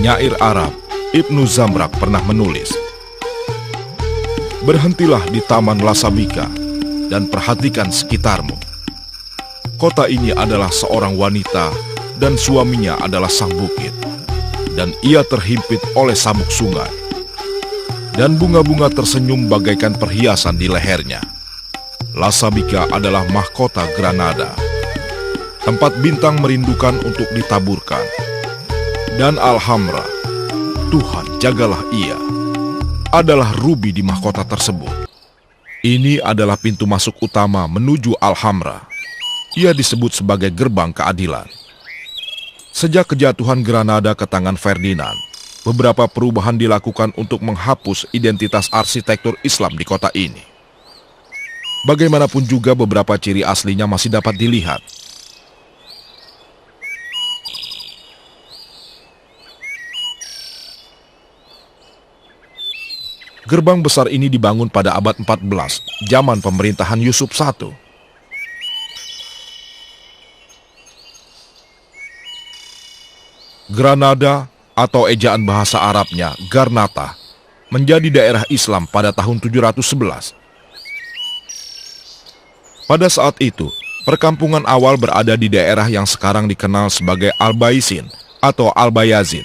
Penyair Arab Ibnu Zamrak pernah menulis, "Berhentilah di Taman Lasabika dan perhatikan sekitarmu. Kota ini adalah seorang wanita dan suaminya adalah sang bukit, dan ia terhimpit oleh sabuk sungai. Dan bunga-bunga tersenyum bagaikan perhiasan di lehernya. Lasabika adalah mahkota Granada, tempat bintang merindukan untuk ditaburkan. Dan Alhambra, Tuhan jagalah ia, adalah rubi di mahkota tersebut. Ini adalah pintu masuk utama menuju Alhambra. Ia disebut sebagai gerbang keadilan." Sejak kejatuhan Granada ke tangan Ferdinand, beberapa perubahan dilakukan untuk menghapus identitas arsitektur Islam di kota ini. Bagaimanapun juga beberapa ciri aslinya masih dapat dilihat. Gerbang besar ini dibangun pada abad 14, zaman pemerintahan Yusuf I. Granada atau ejaan bahasa Arabnya Garnata menjadi daerah Islam pada tahun 711. Pada saat itu, perkampungan awal berada di daerah yang sekarang dikenal sebagai Al-Baisin atau Al-Bayazid.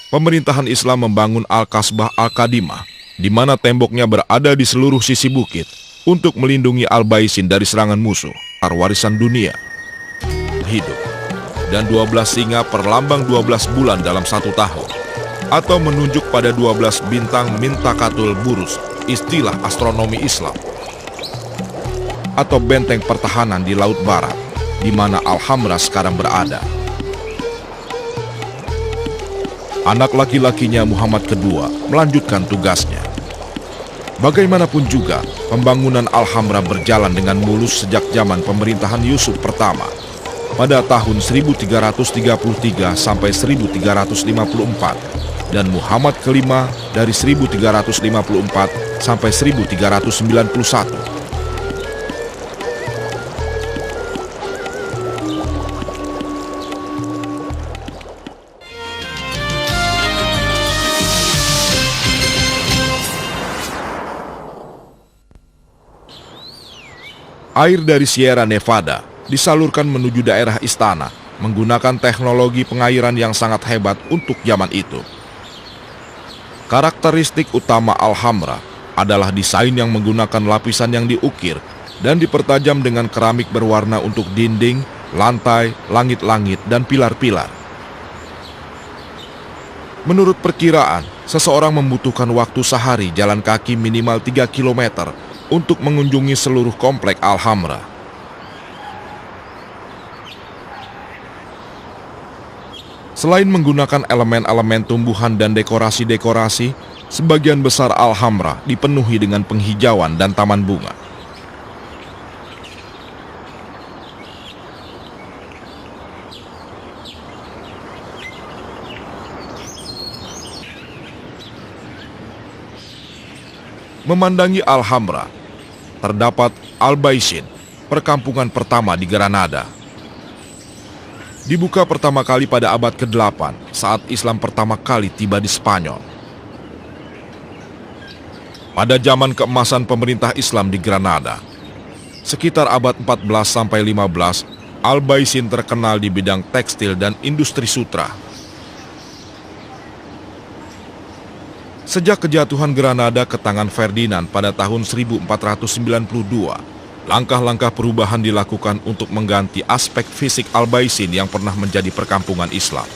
Pemerintahan Islam membangun Al-Kasbah Al-Qadimah, di mana temboknya berada di seluruh sisi bukit untuk melindungi Al-Baisin dari serangan musuh, warisan dunia hidup. Dan 12 singa per lambang 12 bulan dalam satu tahun, atau menunjuk pada 12 bintang Mintakatul Burus, istilah astronomi Islam, atau benteng pertahanan di Laut Barat, di mana Alhambra sekarang berada. Anak laki-lakinya Muhammad II melanjutkan tugasnya. Bagaimanapun juga, pembangunan Alhambra berjalan dengan mulus sejak zaman pemerintahan Yusuf pertama pada tahun 1333 sampai 1354 dan Muhammad kelima dari 1354 sampai 1391. Air dari Sierra Nevada disalurkan menuju daerah istana menggunakan teknologi pengairan yang sangat hebat untuk zaman itu. Karakteristik utama Alhambra adalah desain yang menggunakan lapisan yang diukir dan dipertajam dengan keramik berwarna untuk dinding, lantai, langit-langit, dan pilar-pilar. Menurut perkiraan, seseorang membutuhkan waktu sehari jalan kaki minimal 3 km untuk mengunjungi seluruh komplek Alhambra. Selain menggunakan elemen-elemen tumbuhan dan dekorasi-dekorasi, sebagian besar Alhambra dipenuhi dengan penghijauan dan taman bunga. Memandangi Alhambra, terdapat Al-Baisin, perkampungan pertama di Granada. Dibuka pertama kali pada abad ke-8 saat Islam pertama kali tiba di Spanyol. Pada zaman keemasan pemerintah Islam di Granada, sekitar abad 14 sampai 15, Al-Baisin terkenal di bidang tekstil dan industri sutra. Sejak kejatuhan Granada ke tangan Ferdinand pada tahun 1492, langkah-langkah perubahan dilakukan untuk mengganti aspek fisik Al-Baisin yang pernah menjadi perkampungan Islam.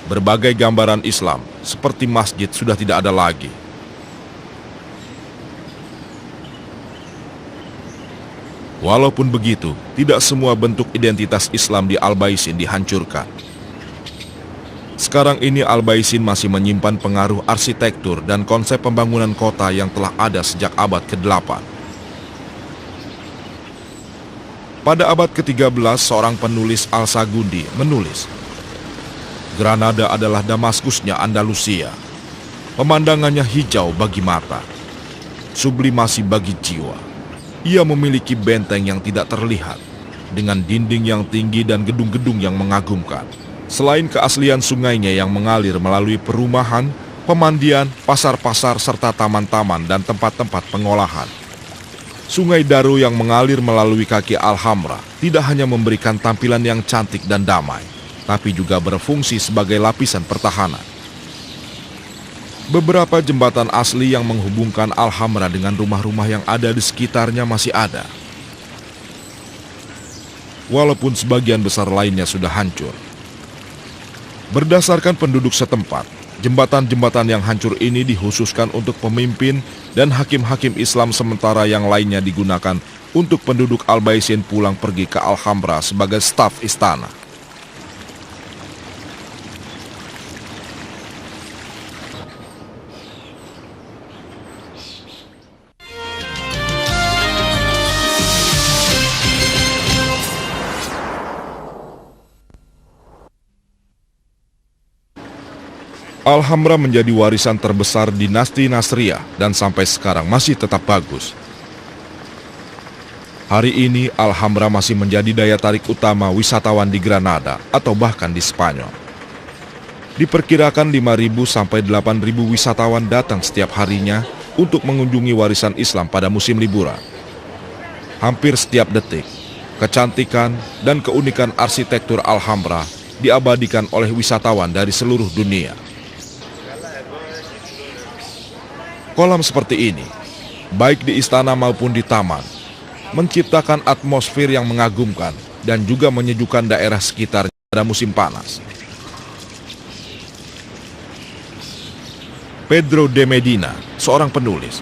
Berbagai gambaran Islam, seperti masjid, sudah tidak ada lagi. Walaupun begitu, tidak semua bentuk identitas Islam di Al-Baisin dihancurkan. Sekarang ini Al-Baisin masih menyimpan pengaruh arsitektur dan konsep pembangunan kota yang telah ada sejak abad ke-8. Pada abad ke-13, seorang penulis Al-Sagundi menulis, "Granada adalah Damaskusnya Andalusia. Pemandangannya hijau bagi mata, sublimasi bagi jiwa. Ia memiliki benteng yang tidak terlihat, dengan dinding yang tinggi dan gedung-gedung yang mengagumkan. Selain keaslian sungainya yang mengalir melalui perumahan, pemandian, pasar-pasar, serta taman-taman dan tempat-tempat pengolahan, Sungai Daro yang mengalir melalui kaki Alhambra tidak hanya memberikan tampilan yang cantik dan damai, tapi juga berfungsi sebagai lapisan pertahanan. Beberapa jembatan asli yang menghubungkan Alhambra dengan rumah-rumah yang ada di sekitarnya masih ada. Walaupun sebagian besar lainnya sudah hancur. Berdasarkan penduduk setempat, jembatan-jembatan yang hancur ini dikhususkan untuk pemimpin dan hakim-hakim Islam, sementara yang lainnya digunakan untuk penduduk Al-Baisin pulang pergi ke Alhambra sebagai staf istana. Alhambra menjadi warisan terbesar dinasti Nasriyah dan sampai sekarang masih tetap bagus. Hari ini Alhambra masih menjadi daya tarik utama wisatawan di Granada atau bahkan di Spanyol. Diperkirakan 5.000 sampai 8.000 wisatawan datang setiap harinya untuk mengunjungi warisan Islam pada musim liburan. Hampir setiap detik, kecantikan dan keunikan arsitektur Alhambra diabadikan oleh wisatawan dari seluruh dunia. Kolam seperti ini, baik di istana maupun di taman, menciptakan atmosfer yang mengagumkan dan juga menyejukkan daerah sekitar pada musim panas. Pedro de Medina, seorang penulis,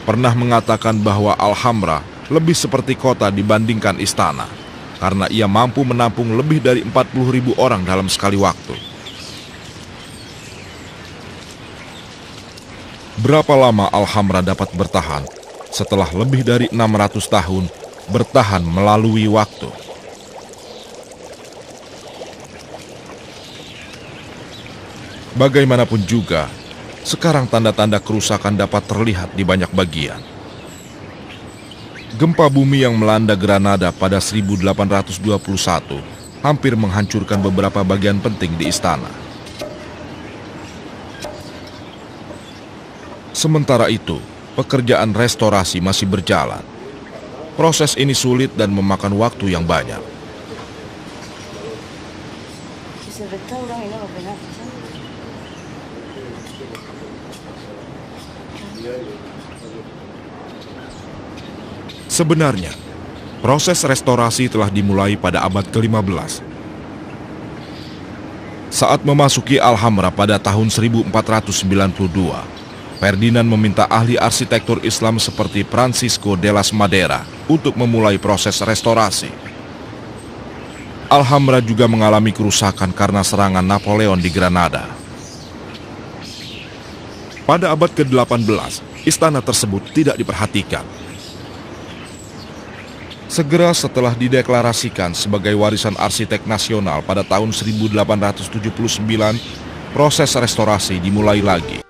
pernah mengatakan bahwa Alhambra lebih seperti kota dibandingkan istana, karena ia mampu menampung lebih dari 40.000 orang dalam sekali waktu. Berapa lama Alhambra dapat bertahan setelah lebih dari 600 tahun bertahan melalui waktu? Bagaimanapun juga, sekarang tanda-tanda kerusakan dapat terlihat di banyak bagian. Gempa bumi yang melanda Granada pada 1821 hampir menghancurkan beberapa bagian penting di istana. Sementara itu, pekerjaan restorasi masih berjalan. Proses ini sulit dan memakan waktu yang banyak. Sebenarnya, proses restorasi telah dimulai pada abad ke-15. Saat memasuki Alhambra pada tahun 1492, Ferdinand meminta ahli arsitektur Islam seperti Francisco de las Madera untuk memulai proses restorasi. Alhambra juga mengalami kerusakan karena serangan Napoleon di Granada. Pada abad ke-18, istana tersebut tidak diperhatikan. Segera setelah dideklarasikan sebagai warisan arsitek nasional pada tahun 1879, proses restorasi dimulai lagi.